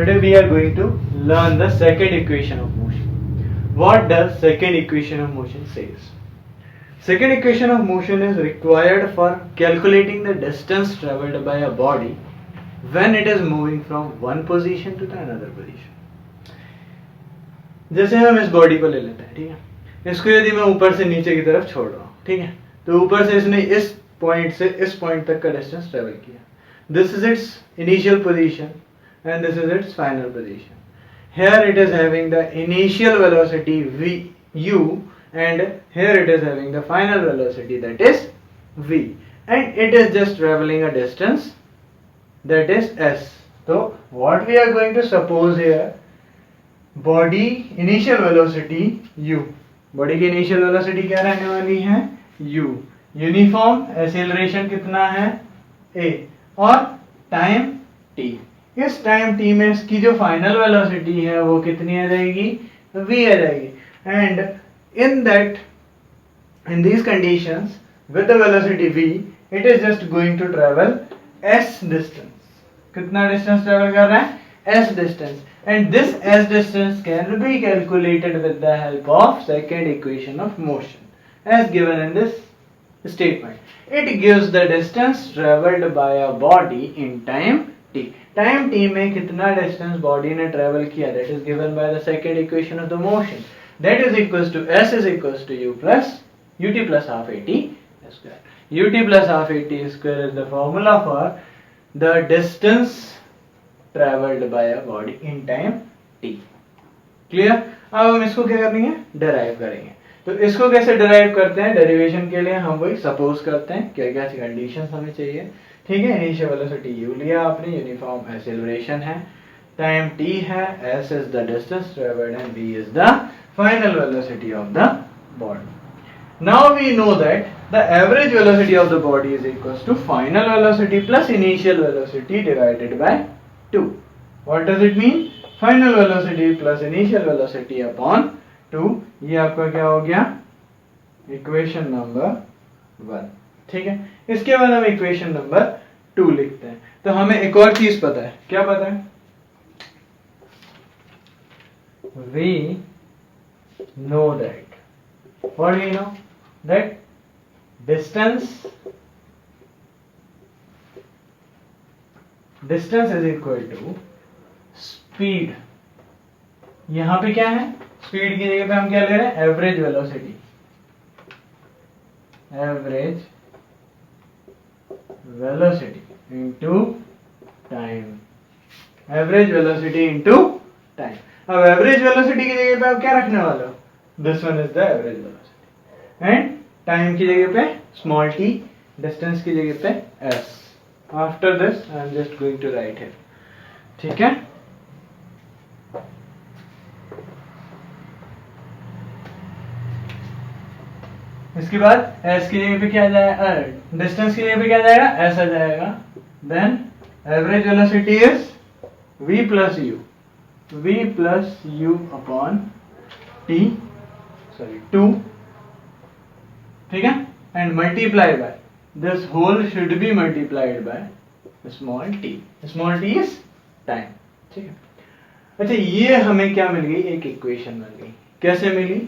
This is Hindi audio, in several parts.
Today we are going to learn the second equation of motion. What does second equation of motion says? Second equation of motion is required for calculating the distance traveled by a body when it is moving from one position to the another position. जैसे हम इस बॉडी को ले लेते हैं, ठीक है, इसको यदि मैं ऊपर से नीचे की तरफ छोड़ रहा हूँ, ठीक है, तो ऊपर से इसने इस पॉइंट से इस पॉइंट तक का डिस्टेंस ट्रेवल किया. This is it's initial position and this is its final position. Here it is having the initial velocity u and here it is having the final velocity, that is v, and it is just traveling a distance, that is s. So what we are going to suppose here, body initial velocity u, body की initial velocity क्या रहने वाली है u, यूनिफॉर्म एक्सेलरेशन कितना है a और टाइम t. इस टाइम t में इसकी जो फाइनल वेलोसिटी है वो कितनी आ जाएगी, v आ जाएगी. And in these conditions with the velocity v it is just going to travel s distance. कितना डिस्टेंस ट्रेवल कर रहा है, s distance. And this s distance can be calculated with the help of second equation of motion as given in this statement. It gives the distance traveled by a body in time t. Time t में कितना distance body ने travel किया, that is given by the second equation of the motion. That is equals to s is equals to u plus ut plus half at square. Ut plus half at square is the formula for the distance traveled by a body in time t. Clear? अब हम इसको क्या करेंगे, derive करेंगे. तो इसको कैसे डिराइव करते हैं, डेरिवेशन के लिए हम वही सपोज करते हैं क्या क्या कंडीशंस हमें चाहिए. ठीक है, इनिशियल वेलोसिटी u लिया आपने, यूनिफॉर्म एक्सेलरेशन है, टाइम t है, s is the distance travelled and v is the final velocity of the body. Now we know that the average velocity of the body is equals to final velocity plus initial velocity divided by 2. What does it mean, final velocity plus initial velocity upon 2. ये आपका क्या हो गया, इक्वेशन नंबर 1. ठीक है, इसके बाद हम इक्वेशन नंबर 2 लिखते हैं. तो हमें एक और चीज पता है, क्या पता है, we know that, what we know, that distance is equal to speed. यहां पे क्या है, स्पीड की जगह पे हम क्या ले रहे हैं, average velocity. Average velocity into time. Average velocity into time. अब एवरेज वेलोसिटी की जगह पे आप क्या रखने वाले हो, this one is the average velocity and time की जगह पे स्मॉल t, डिस्टेंस की जगह पे s. After this I am just going to write here. ठीक है, इसके बाद s की जगह पे क्या आ जाएगा, डिस्टेंस की जगह पे क्या आ जाएगा, s आ जाएगा. Then average velocity is v plus u upon t, sorry 2. ठीक है, and multiply by this whole should be multiplied by small t. Small t is time. ठीक है, अच्छा ये हमें क्या मिल गई, एक इक्वेशन मिल गई. कैसे मिली,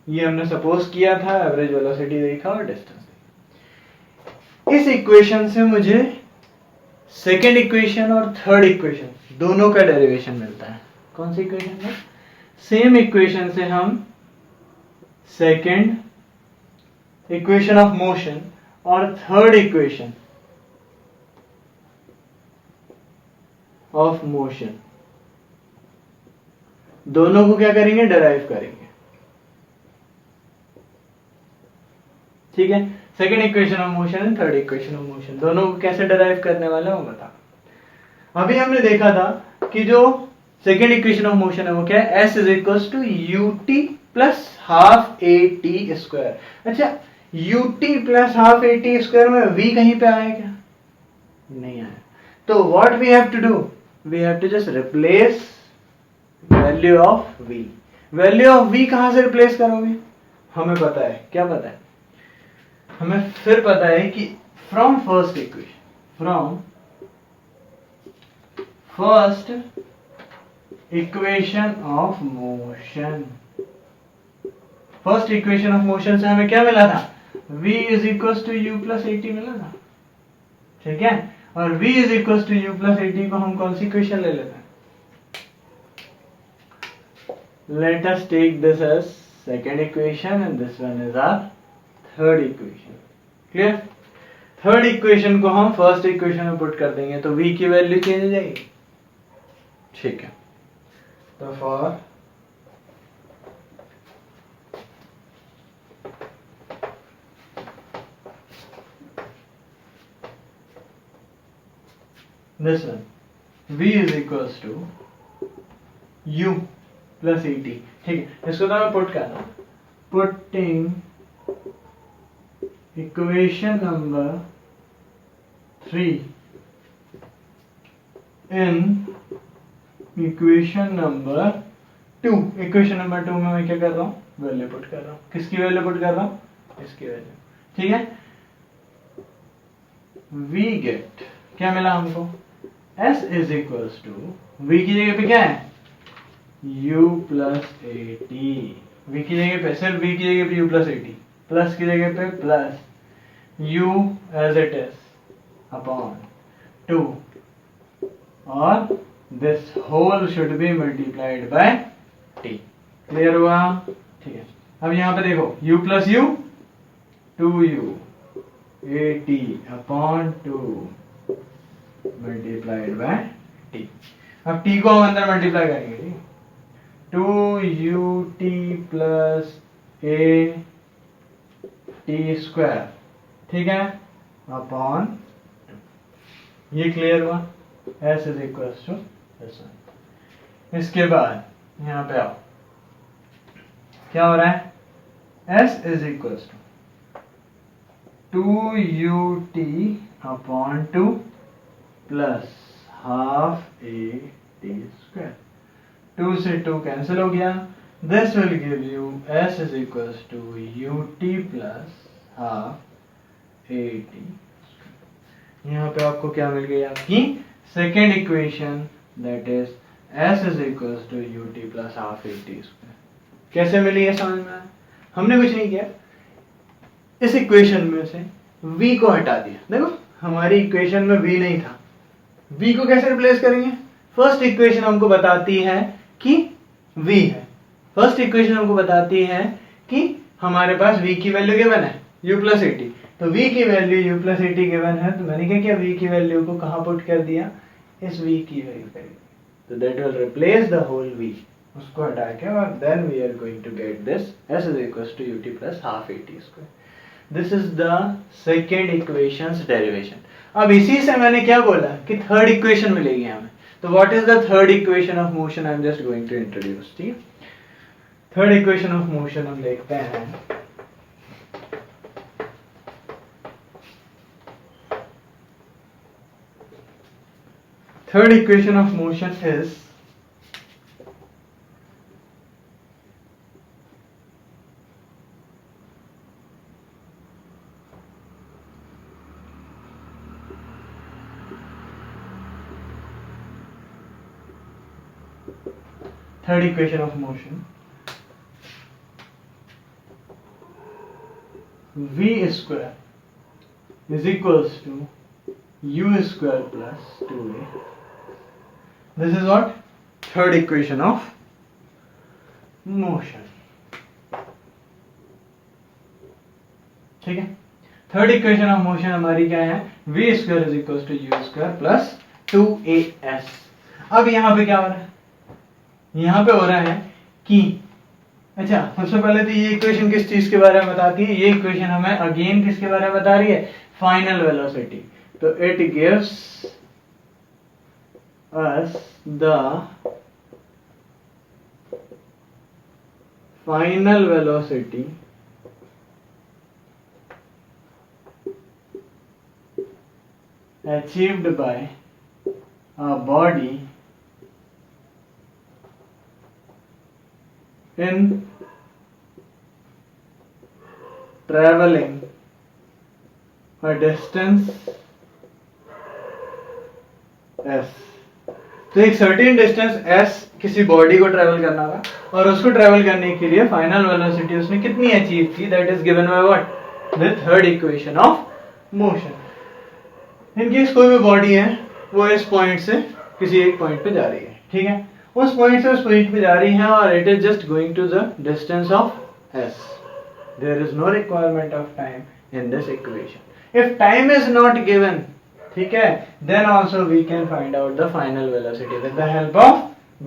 ये हमने सपोज किया था, एवरेज वेलोसिटी देखा और डिस्टेंस देखा. इस इक्वेशन से मुझे सेकेंड इक्वेशन और थर्ड इक्वेशन दोनों का डेरिवेशन मिलता है. कौन सी इक्वेशन है, सेम इक्वेशन से हम सेकेंड इक्वेशन ऑफ मोशन और थर्ड इक्वेशन ऑफ मोशन दोनों को क्या करेंगे, डेराइव करेंगे. ठीक है, second equation of motion and third equation of motion दोनों को कैसे डिराइव करने वाला हूं बता. अभी हमने देखा था कि जो सेकेंड इक्वेशन ऑफ मोशन है वो क्या है, s is equals to ut plus half at square. अच्छा, ut plus half at square में v कहीं पे आया क्या, नहीं आया. तो what we have to do, we have to just replace value of v. Value of v कहां से रिप्लेस करोगे, हमें पता है, क्या पता है, हमें फिर पता है कि from first equation of motion. First equation of motion से हमें क्या मिला था? v is equal to U plus A T मिला था, ठीक है। और v is equal to U plus A T को हम कौन सी इक्वेशन ले लेते हैं? Let us take this as second equation and this one is our third equation. Clear? Third equation को हम फर्स्ट इक्वेशन में पुट कर देंगे तो v की वैल्यू चेंज हो जाएगी, ठीक है। तो for this one v is equals to u plus E T, ठीक है। इसको तो मैं पुट कर रहा हूं, putting equation number 3 in equation number 2। Equation number 2 में मैं क्या कर रहा हूं? वैल्यू पुट कर रहा हूं। किसकी वैल्यू पुट कर रहा हूं? इसकी वैल्यू, ठीक है। वी गेट, क्या मिला हमको? s is equals to v की जगह पे क्या है? u प्लस ए टी। v की जगह पे सिर्फ v की जगह पे u प्लस ए टी, प्लस की जगह पे plus u as it is upon 2 और this whole should be multiplied by t। Clear हुआ? ठीक है। अब यहां पे देखो u plus u 2u a t upon 2 multiplied by t। अब t को हम अंदर मल्टीप्लाई करेंगे, 2ut प्लस ए टी स्क्वायर, ठीक है, अपॉन। ये क्लियर हुआ? s is equal to this one. इसके बाद यहां पे आओ, क्या हो रहा है? s is equal to 2ut upon 2 plus half a t square. 2 से 2 कैंसिल हो गया। This will give you s is equal to ut plus half a t. यहाँ पे आपको क्या मिल गई? आपकी second equation, that is s is equal to ut plus half a t square. कैसे मिली है समझ में? हमने कुछ नहीं किया, इस इक्वेशन में से v को हटा दिया। देखो हमारी इक्वेशन में v नहीं था, v को कैसे रिप्लेस करेंगे? फर्स्ट इक्वेशन हमको बताती है कि v है, फर्स्ट इक्वेशन हमको बताती है कि हमारे पास v की वैल्यू गिवन है u प्लस ए टी। तो v की value u plus A T given है, तो मैंने क्या किया? v की वैल्यू को कहां पुट कर दिया? इस v की वैल्यू पे। तो that will replace the whole v, उसको हटा के, और then we are going to get this s is equal to ut plus half a t square. This is the second equations derivation. अब इसी से मैंने क्या बोला कि थर्ड इक्वेशन मिलेगी हमें। तो what is the third equation of motion? I am just going to introduce, ठीक है। थर्ड इक्वेशन ऑफ मोशन हम देखते हैं। Third equation of motion is third equation of motion, v square is equals to u square plus 2a. This is what? Third equation of motion. ठीक है। थर्ड इक्वेशन ऑफ मोशन हमारी क्या है? v square is equals to u square plus 2as। अब यहां पे क्या हो रहा है? यहां पे हो रहा है कि, अच्छा सबसे पहले तो ये इक्वेशन किस चीज के बारे में बताती है? ये इक्वेशन हमें अगेन किसके बारे में बता रही है? Final velocity. तो it gives us the final velocity achieved by a body in traveling a distance s। तो एक सर्टेन डिस्टेंस s किसी बॉडी को ट्रेवल करना था और उसको ट्रेवल करने के लिए फाइनल वेलोसिटी उसने कितनी अचीव की, that is given by what, the third equation of motion. In case कोई भी बॉडी है वो इस पॉइंट से किसी एक पॉइंट पे जा रही है, ठीक है, उस पॉइंट से उस पॉइंट पे जा रही है और it is just going to the distance of s. There is no requirement of time in this equation. If time is not given, ठीक है, then also we can find out the final velocity with the help of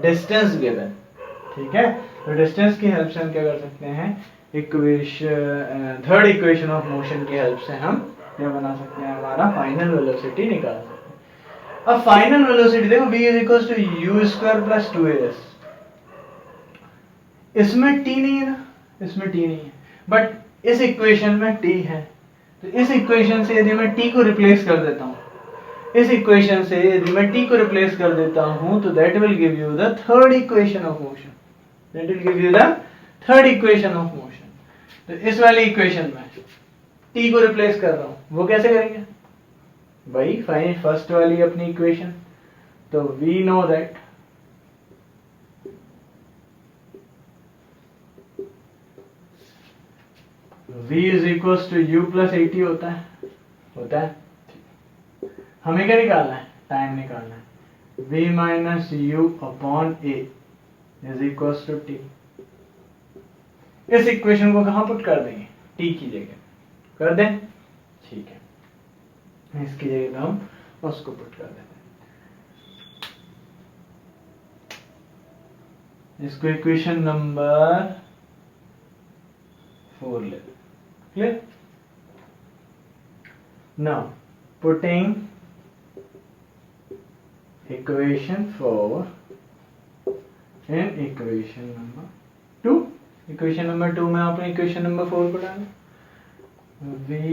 distance given. ठीक है, तो डिस्टेंस की हेल्प से हम क्या कर सकते हैं, equation third equation of motion की हेल्प से हम क्या बना सकते हैं, हमारा फाइनल वेलोसिटी निकाल सकते हैं। अब फाइनल वेलोसिटी देखो, v is equals to u square plus 2as, इसमें t नहीं है ना, इसमें t नहीं है, बट इस इक्वेशन में t है। तो इस इक्वेशन से यदि मैं t को रिप्लेस कर देता हूँ, इस इक्वेशन से यदि मैं t को रिप्लेस कर देता हूँ, तो that will give you the third equation of motion, that will give you the third equation of motion. तो इस वाली इक्वेशन में t को रिप्लेस कर रहा हूँ, वो कैसे करेंगे भाई, फाइंड फर्स्ट वाली अपनी इक्वेशन, तो we know that v is equals to u plus at होता है। हमें क्या निकालना है, टाइम निकालना है, v minus u upon a is equals to t। इस इक्वेशन को कहां पुट कर देंगे, t की जगह कर दें, ठीक है, इसकी जगह हम उसको पुट कर देते हैं, इसको इक्वेशन नंबर 4 ले, clear? Now putting equation 4 in equation number 2, equation number 2 में आपने equation number 4 को डाला, we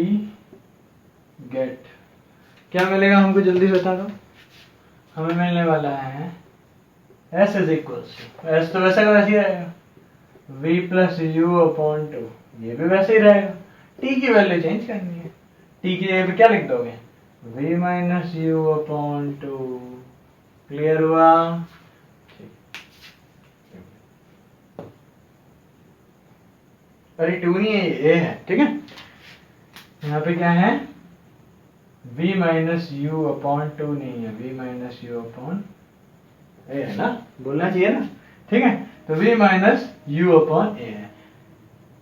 get क्या मिलेगा हमको, जल्दी बता दो, हमें मिलने वाला है s is equals to, s तो वैसा का वैसे ही रहेगा, v plus u upon 2, ये भी वैसे ही रहेगा, t की वैल्यू चेंज करनी है, t की जगह पे क्या लिख दोगे, v minus u upon 2, clear हुआ, अरे 2 नहीं है, ये a है, ठीक है, यहाँ पे क्या है, v minus u upon 2 नहीं है, v minus u upon a है ना, बोलना चाहिए ना, ठीक है, तो v minus u upon a है,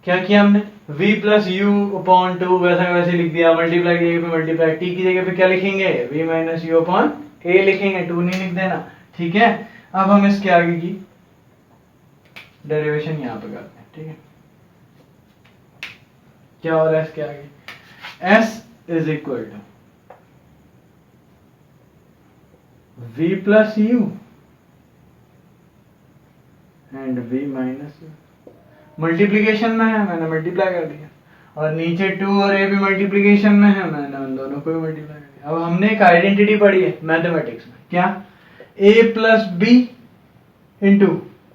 क्या किया हमने, v plus u upon 2 वैसा वैसे लिख दिया, मल्टीप्लाई की जगह पे मल्टीप्लाई, t की जगह पे क्या लिखेंगे, v minus u upon a लिखेंगे, 2 नहीं लिख देना, ठीक है। अब हम इसके आगे की डेरिवेशन यहाँ पे करते हैं, ठीक है, क्या हो रहा है इसके आगे, s is equal to v plus u and v minus u, multiplication में है, मैंने मल्टीप्लाई कर दिया, और नीचे 2 और a भी मल्टीप्लीकेशन में है, मैंने उन दोनों को भी मल्टीप्लाई कर दिया। अब हमने एक आइडेंटिटी पढ़ी है मैथमेटिक्स में, क्या, a plus b into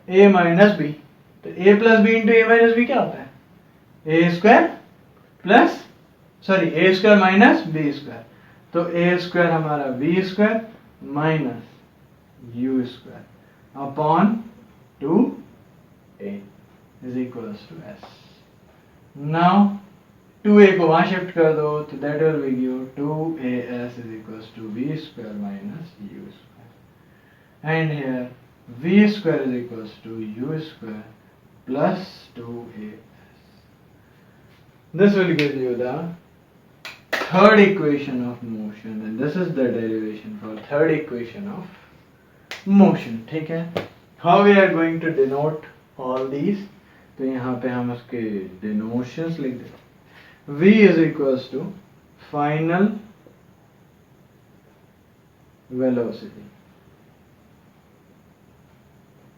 a minus b, तो a plus b into a minus b क्या होता है, a square plus sorry a square minus b square, तो a स्क्वायर हमारा b square minus u square upon 2a is equals to s. Now 2a को वहां शिफ्ट कर दो, तो that will give you 2as is equals to v square minus u square, and here v square is equals to u square plus 2as. This will give you the third equation of motion, and this is the derivation for third equation of motion, ठीक है। How we are going to denote all these, तो यहाँ पे हम उसके डिनोशंस लिख देते, v is equals to final velocity,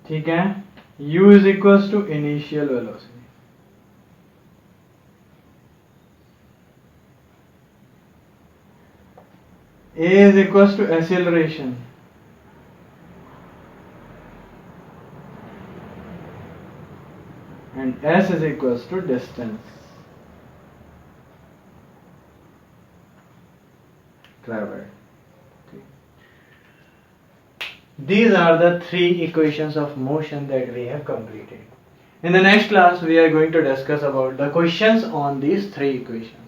ठीक है, u is equals to initial velocity, a is equals to acceleration, and s is equals to distance traveled. These are the three equations of motion that we have completed. In the next class, we are going to discuss about the questions on these three equations.